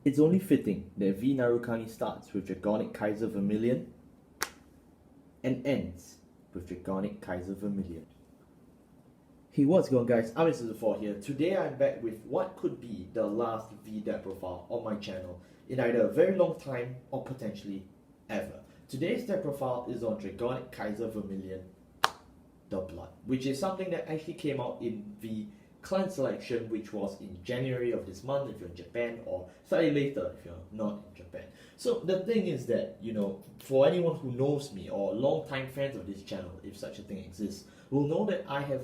It's only fitting that V Narukani starts with Dragonic Kaiser Vermillion and ends with Dragonic Kaiser Vermillion. Hey, what's going on, guys? I'm Mr. 4 here. Today I'm back with what could be the last V deck profile on my channel in either a very long time or potentially ever. Today's deck profile is on Dragonic Kaiser Vermillion, the Blood, which is something that actually came out in the clan selection, which was in January of this month if you're in Japan, or slightly later if you're not in Japan. So the thing is that, for anyone who knows me or long-time fans of this channel, if such a thing exists, will know that I have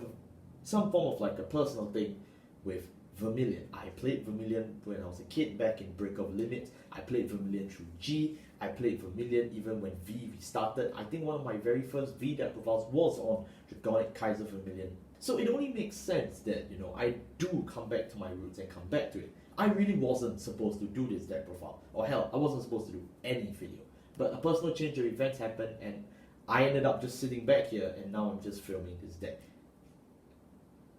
some form of like a personal thing with Vermillion. I played Vermillion when I was a kid back in Break of Limits. I played Vermillion through G. I played Vermillion even when V restarted. I think one of my very first V deck profiles was on Dragonic Kaiser Vermillion. So it only makes sense that, I do come back to my roots and come back to it. I really wasn't supposed to do this deck profile. Or hell, I wasn't supposed to do any video. But a personal change of events happened and I ended up just sitting back here and now I'm just filming this deck.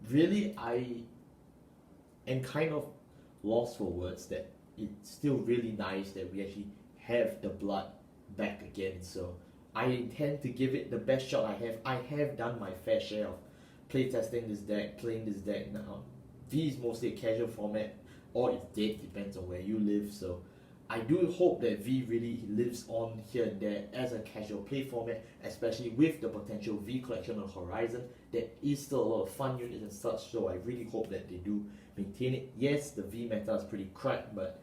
Really, I am kind of lost for words that it's still really nice that we actually have the Blood back again. So I intend to give it the best shot I have. I have done my fair share of playtesting this deck, playing this deck now. V is mostly a casual format, or it's dead, depends on where you live. So I do hope that V really lives on here and there as a casual play format, especially with the potential V collection on the horizon. There is still a lot of fun units and such, so I really hope that they do maintain it. Yes, the V meta is pretty cracked, but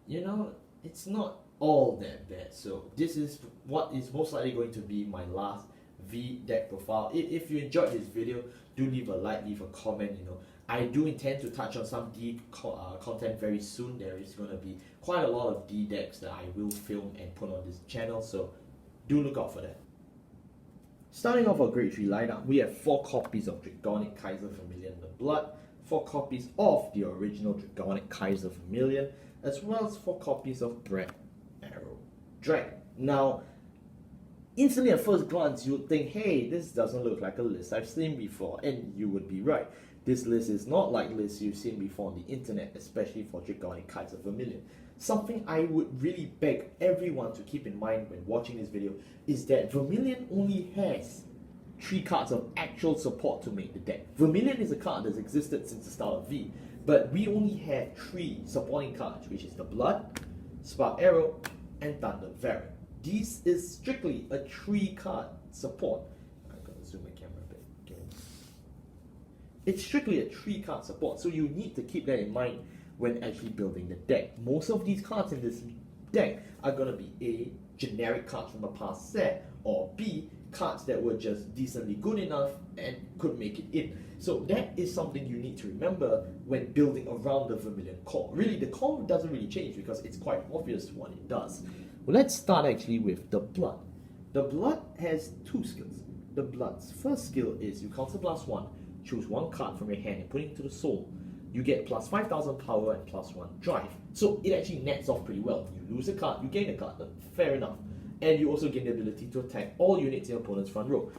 it's not all that bad. So this is what is most likely going to be my last V deck profile. If you enjoyed this video, do leave a like, leave a comment. I do intend to touch on some D content very soon. There is going to be quite a lot of D decks that I will film and put on this channel, so do look out for that. Starting off our grade 3 lineup, we have 4 copies of Dragonic Kaiser Vermillion the Blood, 4 copies of the original Dragonic Kaiser Vermillion, as well as 4 copies of Bread Arrow Dragon. Now, instantly at first glance, you would think, hey, this doesn't look like a list I've seen before, and you would be right. This list is not like lists you've seen before on the internet, especially for Dragonic Kaiser Vermillion. Something I would really beg everyone to keep in mind when watching this video is that Vermillion only has 3 cards of actual support to make the deck. Vermillion is a card that's existed since the start of V, but we only have 3 supporting cards, which is the Blood, Spark Arrow, and Thunder Variant. This is strictly a 3-card support. I'm going to zoom my camera a bit. Okay. It's strictly a 3-card support, so you need to keep that in mind when actually building the deck. Most of these cards in this deck are going to be A, generic cards from a past set, or B, cards that were just decently good enough and could make it in. So that is something you need to remember when building around the Vermillion core. Really, the core doesn't really change because it's quite obvious what it does. Well, let's start actually with the Blood. The Blood has 2 skills. The Blood's first skill is you counter plus 1, choose 1 card from your hand and put it into the soul. You get plus 5,000 power and plus 1 drive. So it actually nets off pretty well. You lose a card, you gain a card, fair enough. And you also gain the ability to attack all units in your opponent's front row.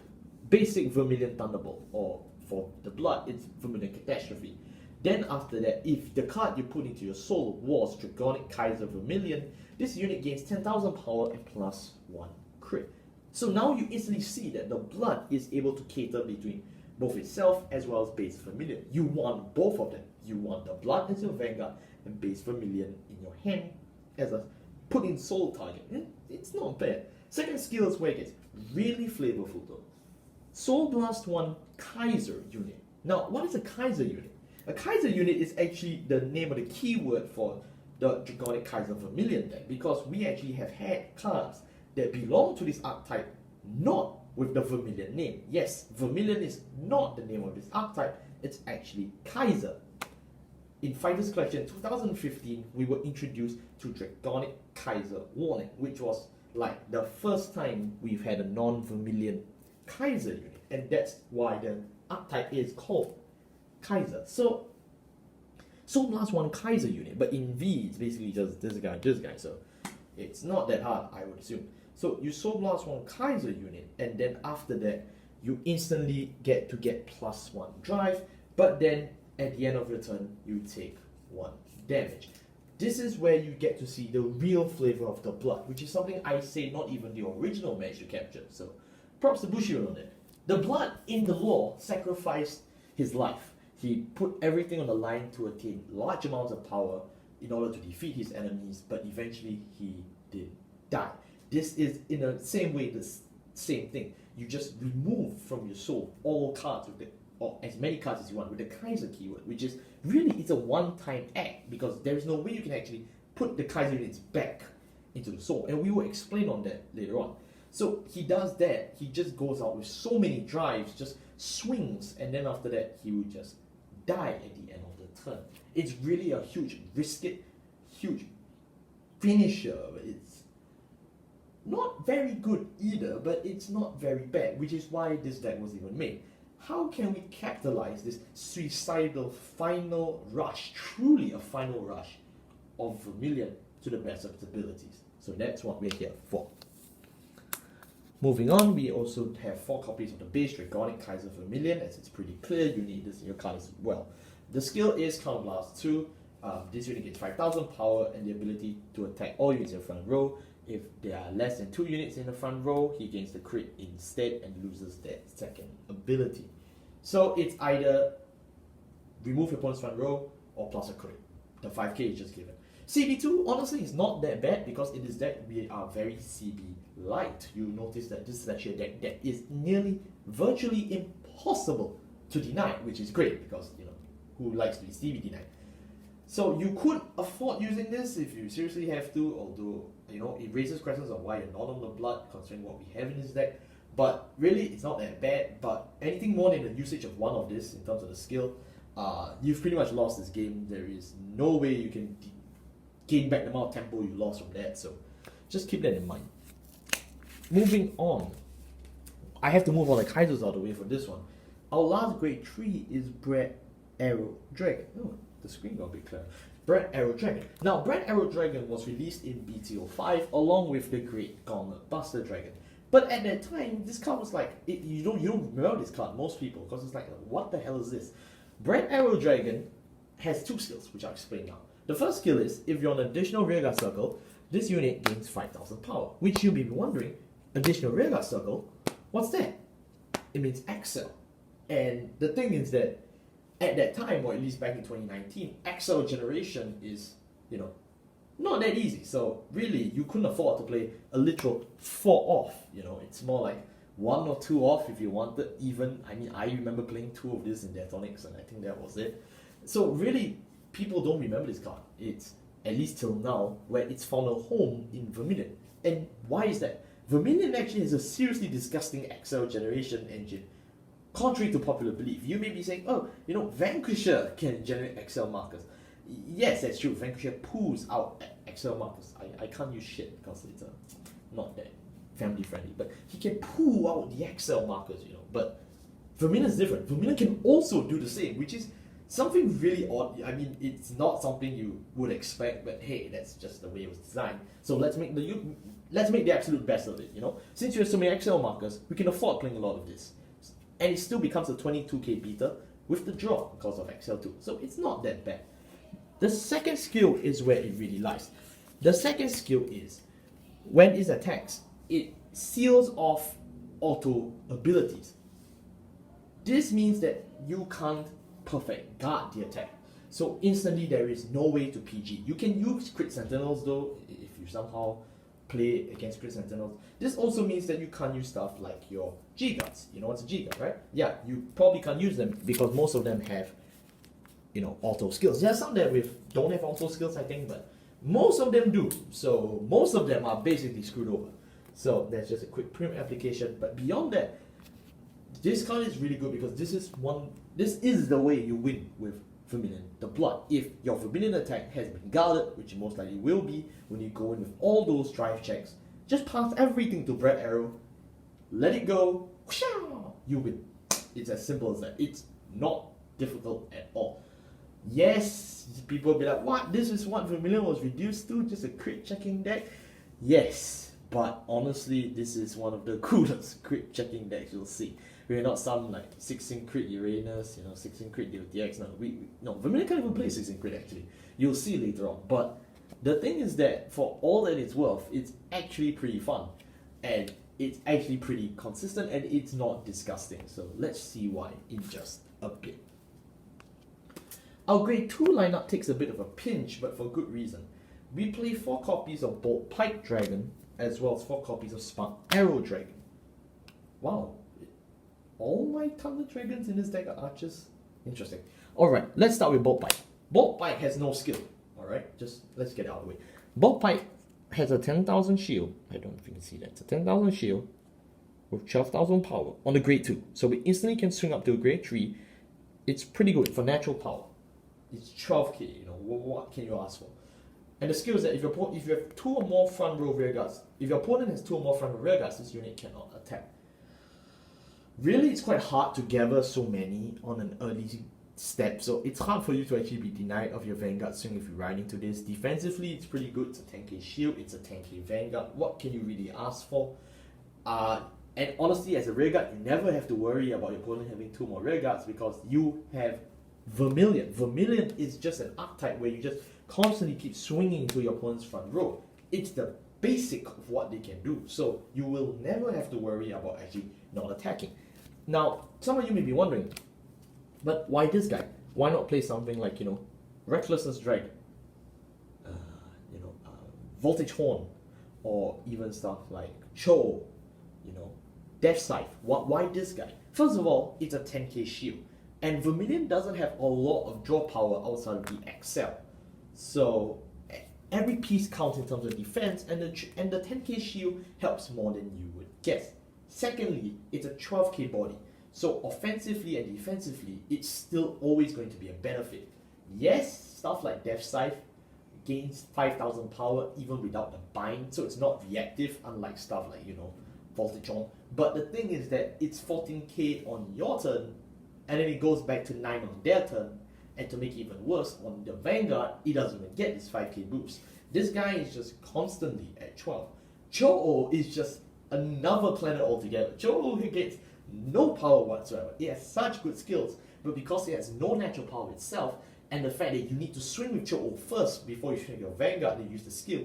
Basic Vermillion Thunderbolt, or for the Blood, it's Vermillion Catastrophe. Then after that, if the card you put into your soul was Dragonic Kaiser Vermillion, this unit gains 10,000 power and plus 1 crit. So now you easily see that the Blood is able to cater between both itself as well as base Vermillion. You want both of them. You want the Blood as your vanguard and base Vermillion in your hand as a put-in soul target. It's not bad. Second skill is where it gets really flavorful though. Soul Blast 1 Kaiser unit. Now, what is a Kaiser unit? A Kaiser unit is actually the name of the keyword for the Dragonic Kaiser Vermillion deck, because we actually have had cards that belong to this archetype not with the Vermillion name. Yes, Vermillion is not the name of this archetype, it's actually Kaiser. In Fighters Collection 2015, we were introduced to Dragonic Kaiser Warning, which was like the first time we've had a non-Vermillion Kaiser unit, and that's why the archetype is called Kaiser. So Soul Blast 1 Kaiser unit, but in V it's basically just this guy, so it's not that hard, I would assume. So you Soul Blast 1 Kaiser unit, and then after that you instantly get plus 1 drive, but then at the end of your turn you take 1 damage. This is where you get to see the real flavor of the blood, which is something I say not even the original managed to capture. So props to Bushiroad on it. The blood in the lore sacrificed his life. He put everything on the line to attain large amounts of power in order to defeat his enemies, but eventually he did die. This is in the same way the same thing. You just remove from your soul all cards with the, or as many cards as you want with the Kaiser keyword, which is really, it's a one-time act because there is no way you can actually put the Kaiser units back into the soul, and we will explain on that later on. So he does that, he just goes out with so many drives, just swings, and then after that he will just die at the end of the turn. It's really a huge risk it, huge finisher. It's not very good either, but it's not very bad, which is why this deck was even made. How can we capitalize this suicidal final rush, truly a final rush of Vermillion to the best of its abilities? So that's what we're here for. Moving on, we also have 4 copies of the base Dragonic Kaiser Vermillion, as it's pretty clear you need this in your card as well. The skill is Counterblast 2. This unit gets 5,000 power and the ability to attack all units in the front row. If there are less than 2 units in the front row, he gains the crit instead and loses that second ability. So it's either remove your opponent's front row or plus a crit. The 5k is just given. CB2 honestly is not that bad because in this deck we are very CB light. You notice that this is actually a deck that is nearly virtually impossible to deny, which is great because, you know, who likes to be CB denied? So you could afford using this if you seriously have to, although, you know, it raises questions of why you're not on the blood considering what we have in this deck. But really, it's not that bad. But anything more than the usage of one of this in terms of the skill, you've pretty much lost this game. There is no way you can gain back the amount of tempo you lost from that. So just keep that in mind. Moving on, I have to move all the Kaisers out of the way for this one. Our last grade 3 is Bread Arrow Dragon. Oh, the screen got a bit clear. Bread Arrow Dragon. Now, Bread Arrow Dragon was released in BT05 along with the Great Gauntlet Buster Dragon. But at that time, this card was like, you don't remember this card, most people, because it's like, what the hell is this? Bread Arrow Dragon has 2 skills, which I'll explain now. The first skill is, if you're on an additional rearguard circle, this unit gains 5,000 power, which you'll be wondering, additional rearguard circle, what's that? It means Excel. And the thing is that, at that time, or at least back in 2019, Excel generation is, you know, not that easy. So really, you couldn't afford to play a literal 4 off. You know, it's more like 1 or 2 off if you wanted. Even, I mean, I remember playing 2 of this in Dragonics, and I think that was it. So really, people don't remember this card. It's, at least till now, where it's found a home in Vermillion. And why is that? Vermillion actually is a seriously disgusting Excel generation engine. Contrary to popular belief, you may be saying, oh, you know, Vanquisher can generate Excel markers. Yes, that's true. Vanquisher pulls out Excel markers. I can't use shit because it's not that family friendly, but he can pull out the Excel markers, you know. But Vermillion is different. Vermillion can also do the same, which is something really odd. I mean, it's not something you would expect, but hey, that's just the way it was designed. So let's make the absolute best of it, you know. Since you have so many Excel markers, we can afford playing a lot of this. And it still becomes a 22k beater with the draw because of XL2. So it's not that bad. The second skill is where it really lies. The second skill is, when it attacks, it seals off auto abilities. This means that you can't perfect guard the attack. So instantly there is no way to PG. You can use crit sentinels though, if you somehow play against crit sentinels. This also means that you can't use stuff like your G-guns. You know what's a G-gun, right? Yeah, you probably can't use them because most of them have, you know, auto skills. There are some that don't have auto skills, I think, but most of them do. So most of them are basically screwed over. So that's just a quick prim application. But beyond that, this card is really good because this is the way you win with Vermillion, the blood. If your Vermillion attack has been guarded, which it most likely will be when you go in with all those drive checks, just pass everything to Bread Arrow, let it go, you win. It's as simple as that. It's not difficult at all. Yes, people will be like, what? This is what Vermillion was reduced to? Just a crit checking deck? Yes, but honestly, this is one of the coolest crit checking decks you'll see. We're not some like 16 crit Uranus, you know, 16 crit DOTX. No, Vermillion can't even play 16 crit actually. You'll see later on. But The thing is that for all that it's worth, it's actually pretty fun. And it's actually pretty consistent and it's not disgusting. So let's see why in just a bit. Our grade 2 lineup takes a bit of a pinch, but for good reason. We play 4 copies of Bolt Pike Dragon, as well as 4 copies of Spark Arrow Dragon. Wow. All my Thunder Dragons in this deck are archers? Interesting. Alright, let's start with Bolt Pike. Bolt Pike has no skill. Alright, just let's get it out of the way. Bolt Pike has a 10,000 shield. I don't know if you can see that. It's a 10,000 shield with 12,000 power on the grade 2. So we instantly can swing up to a grade 3. It's pretty good for natural power. It's 12k, you know, what can you ask for? And the skill is that if you have 2 or more front row rear guards, if your opponent has 2 or more front row rear guards, this unit cannot attack. Really, it's quite hard to gather so many on an early step, so it's hard for you to actually be denied of your Vanguard swing if you ride into this. Defensively, it's pretty good. It's a 10k shield, it's a 10k Vanguard. What can you really ask for? And honestly, as a rear guard, you never have to worry about your opponent having 2 more rear guards because you have Vermillion. Vermillion is just an archetype where you just constantly keep swinging into your opponent's front row. It's the basic of what they can do, so you will never have to worry about actually not attacking. Now, some of you may be wondering, but why this guy? Why not play something like, you know, Recklessness Dragon, Voltage Horn, or even stuff like Cho, you know, Death Scythe? Why this guy? First of all, it's a 10k shield. And Vermillion doesn't have a lot of draw power outside of the Excel. So every piece counts in terms of defense, and the 10k shield helps more than you would guess. Secondly, it's a 12k body. So offensively and defensively, it's still always going to be a benefit. Yes, stuff like Death Scythe gains 5,000 power even without the bind, so it's not reactive, unlike stuff like, you know, Voltage On. But the thing is that it's 14k on your turn, and then it goes back to 9 on their turn, and to make it even worse, on the Vanguard, it doesn't even get this 5k boost. This guy is just constantly at 12. Cho-Oh is just another planet altogether. Cho-Oh gets no power whatsoever. It has such good skills, but because it has no natural power itself, and the fact that you need to swing with Cho-Oh first before you swing your Vanguard and use the skill,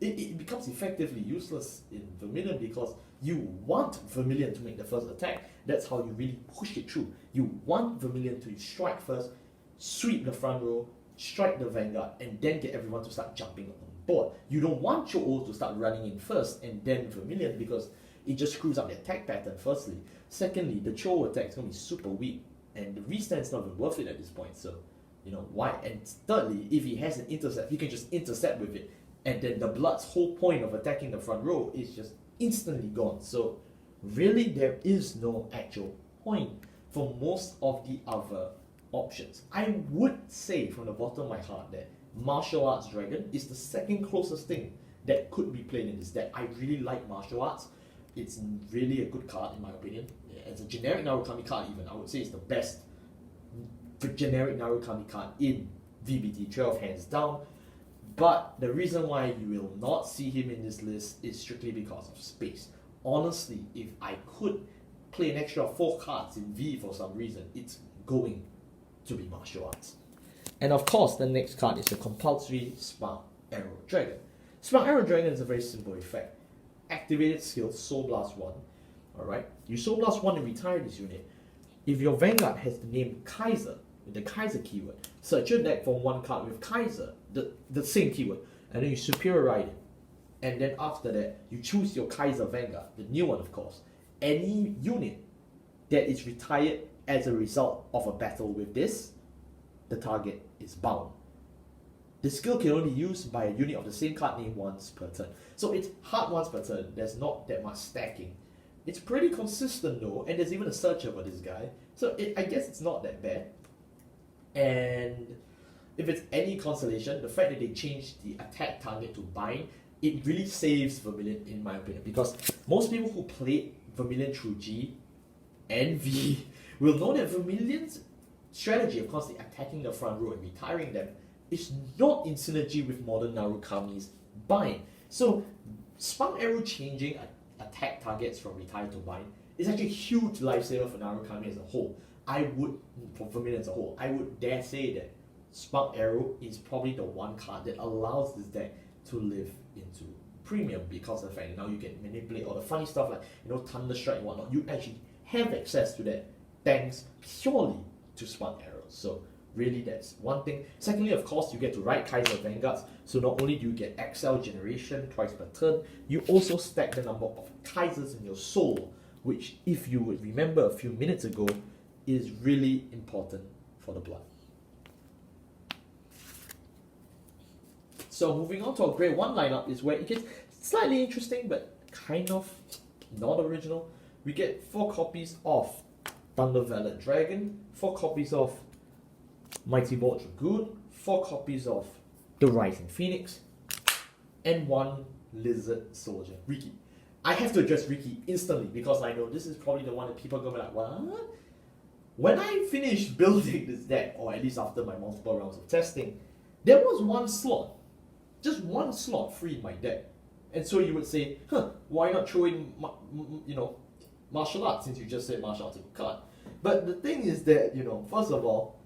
it becomes effectively useless in Vermillion because you want Vermillion to make the first attack. That's how you really push it through. You want Vermillion to strike first, sweep the front row, strike the Vanguard, and then get everyone to start jumping on board. You don't want Cho-Oh to start running in first and then Vermillion because it just screws up the attack pattern, firstly. Secondly, the Cho attack is going to be super weak, and the restand's not even worth it at this point, so, you know, why? And thirdly, if he has an intercept, he can just intercept with it, and then the Blood's whole point of attacking the front row is just instantly gone. So, really, there is no actual point for most of the other options. I would say from the bottom of my heart that Martial Arts Dragon is the second closest thing that could be played in this deck. I really like Martial Arts. It's really a good card in my opinion. As a generic Narukami card even, I would say it's the best generic Narukami card in VBT 12 hands down. But the reason why you will not see him in this list is strictly because of space. Honestly, if I could play an extra 4 cards in V for some reason, it's going to be Martial Arts. And of course, the next card is the compulsory Spark Arrow Dragon. Spark Arrow Dragon is a very simple effect. Activated skill, Soul Blast 1. Alright, you Soul Blast 1 and retire this unit. If your Vanguard has the name Kaiser, with the Kaiser keyword, search your deck for 1 card with Kaiser, the same keyword, and then you superiorite it. And then after that, you choose your Kaiser Vanguard, the new one of course. Any unit that is retired as a result of a battle with this, the target is bound. The skill can only be used by a unit of the same card name once per turn. So it's hard once per turn, there's not that much stacking. It's pretty consistent though, and there's even a searcher for this guy. So I guess it's not that bad. And if it's any consolation, the fact that they changed the attack target to bind, it really saves Vermillion in my opinion. Because most people who played Vermillion through G and V will know that Vermillion's strategy of constantly attacking the front row and retiring them is not in synergy with modern Narukami's bind. So Spark Arrow changing attack targets from retire to bind is actually a huge lifesaver for Narukami as a whole. For Vermillion as a whole, I would dare say that Spark Arrow is probably the one card that allows this deck to live into premium, because of the fact that now you can manipulate all the funny stuff like, you know, Thunderstrike and whatnot. You actually have access to that thanks purely to Spark Arrows. So really, that's one thing. Secondly, of course, you get to ride Kaiser Vanguards. So not only do you get XL generation twice per turn, you also stack the number of Kaisers in your soul, which, if you would remember a few minutes ago, is really important for the blood. So moving on to our grade 1 lineup is where it gets slightly interesting, but kind of not original. We get 4 copies of Thunder Valor Dragon, 4 copies of Mighty Bolt Dragoon, 4 copies of the Rising Phoenix, and 1 Lizard Soldier Rikki. I have to address Rikki instantly because I know this is probably the one that people are going to be like, what? When I finished building this deck, or at least after my multiple rounds of testing, there was one slot, just one slot free in my deck. And so you would say, why not throw in, martial arts, since you just said martial arts is a card. But the thing is that, first of all,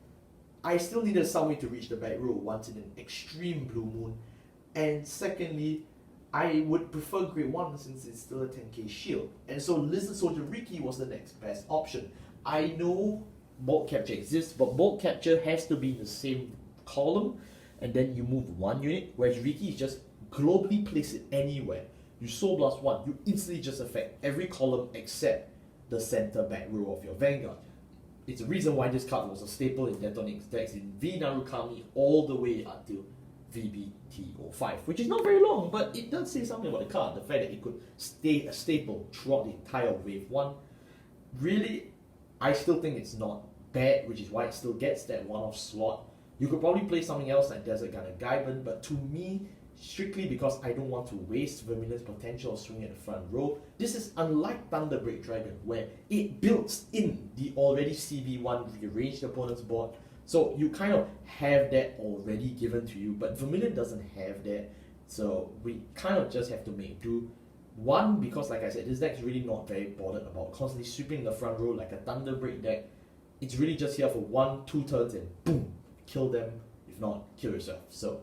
I still needed some way to reach the back row once in an extreme blue moon. And secondly, I would prefer grade 1 since it's still a 10k shield. And so Lizard Soldier Rikki was the next best option. I know Bolt Capture exists, but Bolt Capture has to be in the same column, and then you move 1 unit, whereas Rikki is just globally place it anywhere. You Soul Blast 1, you instantly just affect every column except the center back row of your Vanguard. It's a reason why this card was a staple in Dragonic decks in V Narukami all the way until VBT05, which is not very long, but it does say something about the card, the fact that it could stay a staple throughout the entire Wave 1. Really, I still think it's not bad, which is why it still gets that one-off slot. You could probably play something else like Desert Gunner Gaiban, but to me, strictly because I don't want to waste Vermillion's potential of swinging at the front row, this is unlike Thunderbreak Dragon, where it builds in the already CV1 rearranged opponent's board. So you kind of have that already given to you, but Vermillion doesn't have that. So we kind of just have to make do. One, because like I said, this deck's really not very bothered about constantly sweeping the front row like a Thunderbreak deck. It's really just here for 1-2 turns and boom, kill them. If not, kill yourself. So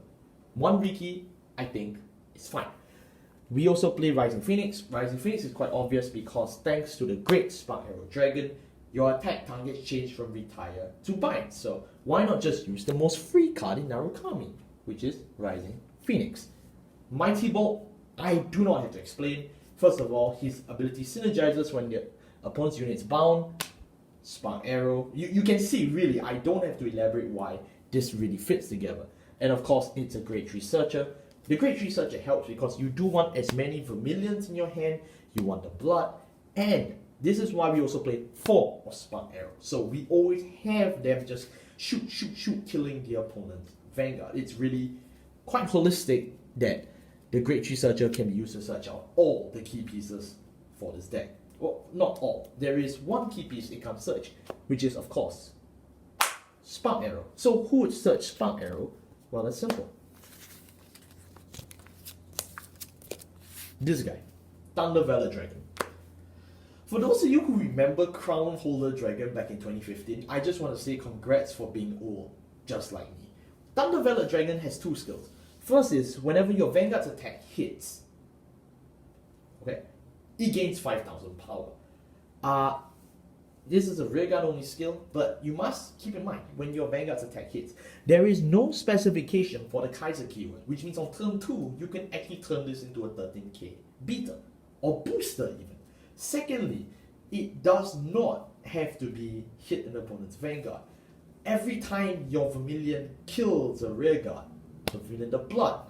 1 Rikki, I think, is fine. We also play Rising Phoenix. Rising Phoenix is quite obvious because thanks to the great Spark Arrow Dragon, your attack targets change from retire to bind. So why not just use the most free card in Narukami, which is Rising Phoenix. Mighty Bolt, I do not have to explain. First of all, his ability synergizes when the opponent's unit is bound. Spark Arrow. You can see, really, I don't have to elaborate why this really fits together. And of course, it's a grade 3 searcher. The grade 3 searcher helps because you do want as many Vermillions in your hand, you want the blood, and this is why we also play 4 of Spark Arrow. So we always have them just shoot, killing the opponent's Vanguard. It's really quite holistic that the grade 3 searcher can be used to search out all the key pieces for this deck. Well, not all. There is one key piece it can search, which is, of course, Spark Arrow. So who would search Spark Arrow? Well, it's simple. This guy, Thunder Valor Dragon. For those of you who remember Crown Holder Dragon back in 2015, I just want to say congrats for being old, just like me. Thunder Valor Dragon has 2 skills. First is, whenever your Vanguard's attack hits, okay, it gains 5,000 power. This is a rearguard only skill, but you must keep in mind, when your Vanguard's attack hits, there is no specification for the Kaiser keyword, which means on turn 2, you can actually turn this into a 13k beater, or booster even. Secondly, it does not have to be hit an opponent's Vanguard. Every time your Vermillion kills a rearguard, the Vermillion, the blood,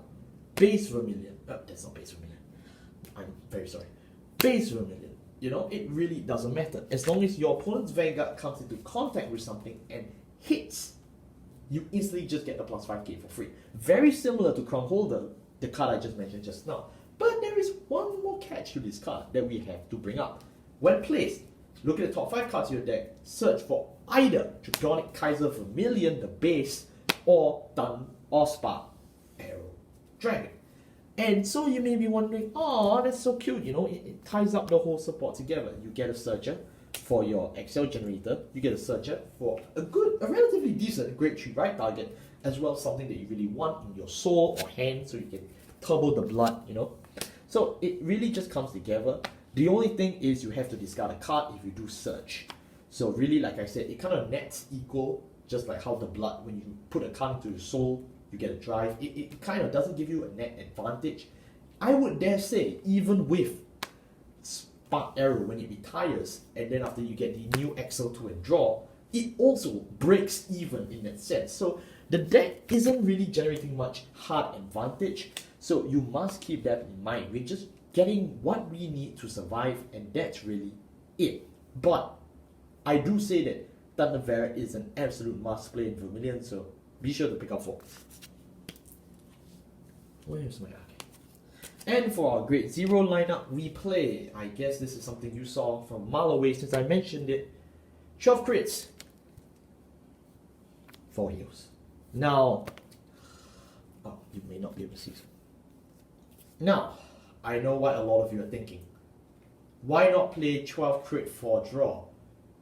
base Vermillion, that's not base Vermillion, I'm very sorry, base Vermillion, it really doesn't matter. As long as your opponent's Vanguard comes into contact with something and hits, you instantly just get the plus 5k for free. Very similar to Crown Holder, the card I just mentioned just now. But there is one more catch to this card that we have to bring up. When placed, look at the top 5 cards in your deck, search for either Dragonic Kaiser Vermillion, the base, or Spark Arrow Dragon. And so you may be wondering, oh, that's so cute, it ties up the whole support together. You get a searcher for your XL generator, you get a searcher for a relatively decent grade 3 right target, as well as something that you really want in your soul or hand so you can turbo the blood, you know. So it really just comes together. The only thing is you have to discard a card if you do search. So really, like I said, it kind of nets equal, just like how the blood, when you put a card into your soul, you get a drive. It kind of doesn't give you a net advantage. I would dare say, even with Spark Arrow, when it retires, and then after you get the new XL2 and draw, it also breaks even in that sense. So the deck isn't really generating much hard advantage. So you must keep that in mind. We're just getting what we need to survive, and that's really it. But I do say that Thundervera is an absolute must play in Vermillion, so be sure to pick up 4. Where's my And for our grade 0 lineup, we play, I guess this is something you saw from a mile away since I mentioned it, 12 crits, 4 heals. Now, you may not be able to see. Now, I know what a lot of you are thinking. Why not play 12 crit for draw?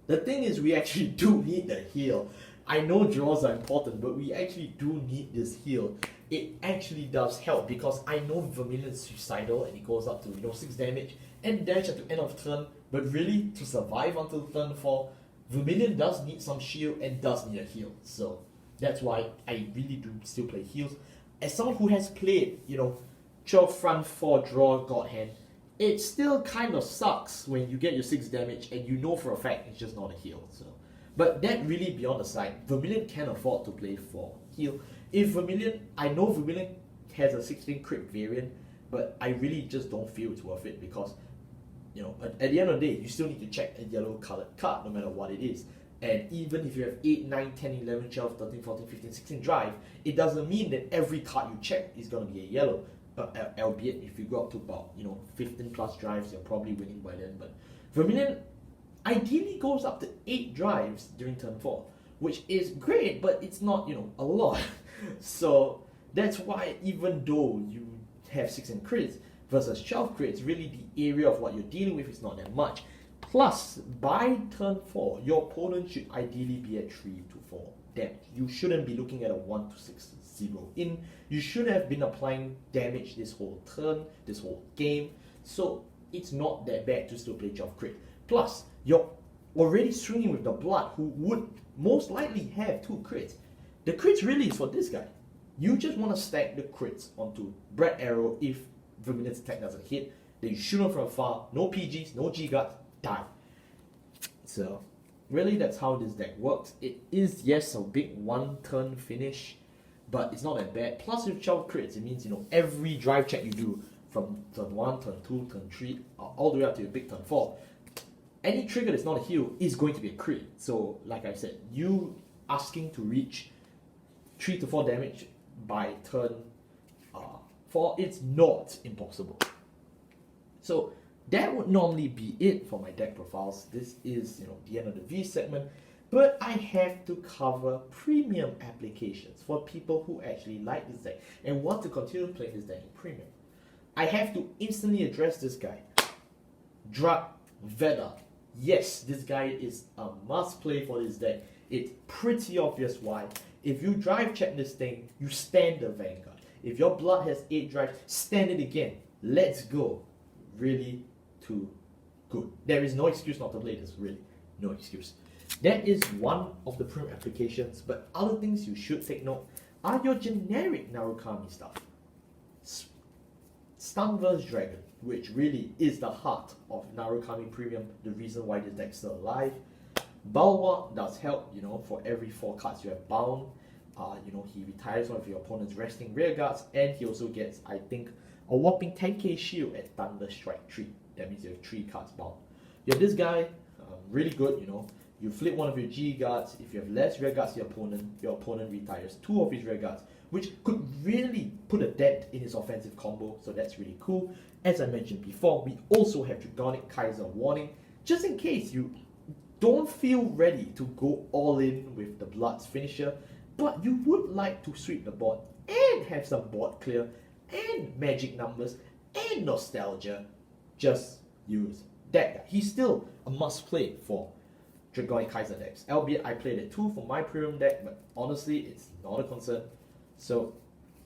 The thing is, we actually do need the heal. I know draws are important, but we actually do need this heal. It actually does help because I know Vermilion is suicidal and it goes up to 6 damage and dash at the end of turn, but really to survive until turn 4, Vermilion does need some shield and does need a heal. So that's why I really do still play heals. As someone who has played, 12 front 4 draw God Hand, it still kind of sucks when you get your 6 damage and you know for a fact it's just not a heal. So, but that really beyond the side, Vermilion can afford to play for heal. If Vermilion, I know Vermilion has a 16 crit variant, but I really just don't feel it's worth it because, at the end of the day, you still need to check a yellow colored card no matter what it is. And even if you have 8, 9, 10, 11, 12, 13, 14, 15, 16 drive, it doesn't mean that every card you check is going to be a yellow. Albeit if you go up to about 15 plus drives, you're probably winning by then. But Vermilion ideally goes up to 8 drives during turn 4, which is great, but it's not a lot. So that's why even though you have 16 crits versus 12 crits, really the area of what you're dealing with is not that much. Plus, by turn 4, your opponent should ideally be at 3 to 4 damage. You shouldn't be looking at a 1 to 6 0 in. You should have been applying damage this whole turn, this whole game. So it's not that bad to still play 12 crit. Plus, you're already swinging with the blood who would most likely have 2 crits. The crits really is for this guy. You just want to stack the crits onto Bread Arrow if Vermilion's attack doesn't hit. Then you shoot him from afar, no PGs, no G-guards, die. So really that's how this deck works. It is, yes, a big 1 turn finish, but it's not that bad. Plus with 12 crits, it means every drive check you do from turn 1, turn 2, turn 3, all the way up to your big turn 4, any trigger that's not a heal is going to be a crit. So like I said, you asking to reach 3 to 4 damage by turn 4, it's not impossible. So that would normally be it for my deck profiles. This is the end of the V segment. But I have to cover premium applications for people who actually like this deck and want to continue playing this deck in premium. I have to instantly address this guy. Dragonic. Yes, this guy is a must play for this deck. It's pretty obvious why. If you drive check this thing, you stand the Vanguard. If your blood has 8 drives, stand it again. Let's go. Really too good. There is no excuse not to play this, really. No excuse. That is one of the premium applications, but other things you should take note are your generic Narukami stuff. Stun vs Dragon, which really is the heart of Narukami Premium, the reason why this deck's still alive. Bulwark does help, for every 4 cards you have bound. He retires one of your opponent's resting rear guards, and he also gets, I think, a whopping 10k shield at Thunder Strike 3. That means you have 3 cards bound. You have this guy, really good, You flip one of your G guards. If you have less rear guards your opponent retires 2 of his rear guards, which could really put a dent in his offensive combo, so that's really cool. As I mentioned before, we also have Dragonic Kaiser Warning, just in case you don't feel ready to go all in with the Blood's finisher, but you would like to sweep the board and have some board clear and magic numbers and nostalgia. Just use that guy. He's still a must play for Dragonic Kaiser decks. Albeit I played it too for my premium deck, but honestly, it's not a concern. So,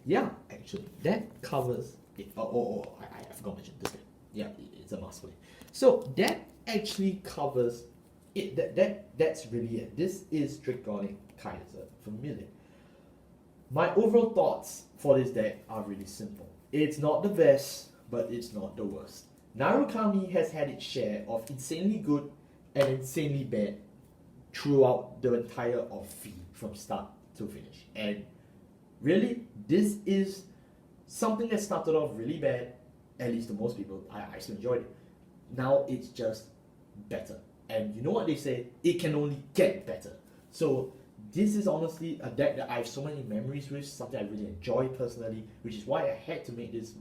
yeah, actually, that covers it. I forgot to mention this deck. Yeah, it's a master play. So, that actually covers it. That's really it. This is Dragonic Kaiser Vermillion. My overall thoughts for this deck are really simple. It's not the best, but it's not the worst. Narukami has had its share of insanely good and insanely bad throughout the entire of V from start to finish. And really, this is something that started off really bad, at least to most people. I still enjoyed it. Now it's just better. And you know what they say? It can only get better. So this is honestly a deck that I have so many memories with, something I really enjoy personally, which is why I had to make this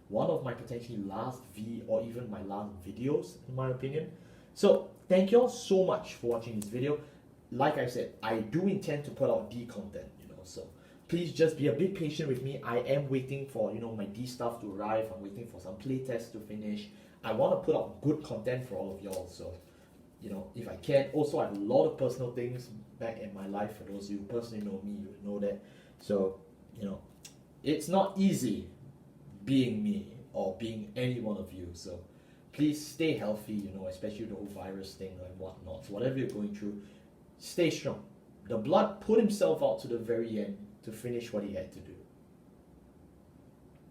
one of my potentially last V or even my last videos, in my opinion. So thank you all so much for watching this video. Like I said, I do intend to put out D content, so please just be a bit patient with me. I am waiting for my D stuff to arrive. I'm waiting for some playtests to finish. I want to put out good content for all of y'all, so if I can. Also, I have a lot of personal things back in my life. For those of you who personally know me, you know that. So, it's not easy being me or being any one of you. So, please stay healthy, especially the whole virus thing and whatnot. So, whatever you're going through, stay strong. The Blood put himself out to the very end to finish what he had to do.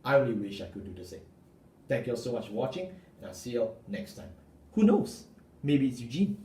I really wish I could do the same. Thank you all so much for watching, and I'll see you all next time. Who knows? Maybe it's Eugene.